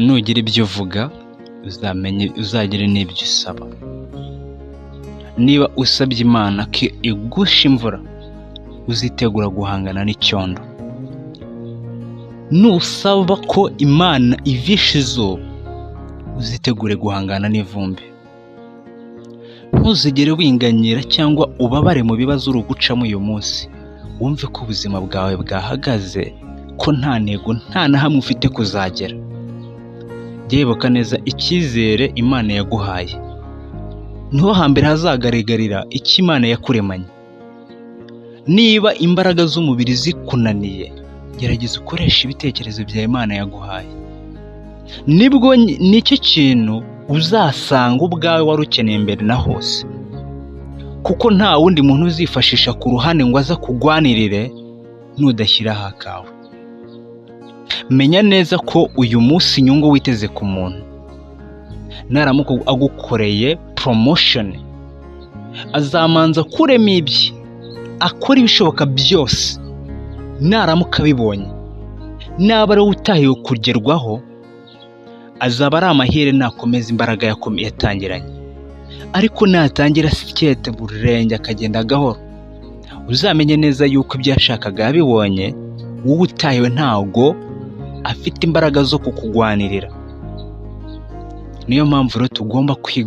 nugira ibyo uvuga uzagire n'ibyo usaba. Niba usabye Imana ko igusha imvura, uzitegura guhangana n'icyondo. Nusaba ko Imana ivisha izuba, uzitegure guhangana n'ivumbi. Ntuzigere winganyira cyangwa ubabare mu bibazo uri gucamo uyu munsi. Wumve ko ubuzima bwawe bwahagaze, ko nta ntego nta na hamwe ufite kuzagera. Byibuka neza icyizere Imana yaguhaye. Niho hambere hazagaragarira icyo Imana yakuremanye. Niba imbaraga z'umubiri zikunaniye, gerageza ukoresha ibitekerezo bya Imana yaguhaye. Nibwo nicyo kintu uzasanga ubwawe wari ukeneye mbere na hose, kuko nta wundi muntu uzifashisha ku ruhande ngo aza kugwanirire nudashyiraho akawe. Menya neza ko uyu munsi inyungu witeze ku muntu, naramuka agukoreye promotion, azamanza kurema ibye, akora ibishoboka byose. Naramuka abibonye, naba ari utahiwe kugerwaho, azaba ari amahire nakomeza imbaraga yatangiranye. Ariko natangira sikete burenge akagenda gahoro, uzamenye neza yuko ibyo yashakaga yabibonye. Wowe utahiwe ntago afite imbaraga zo kukugwanirira. Niyo mpamvu rero tugomba kwiga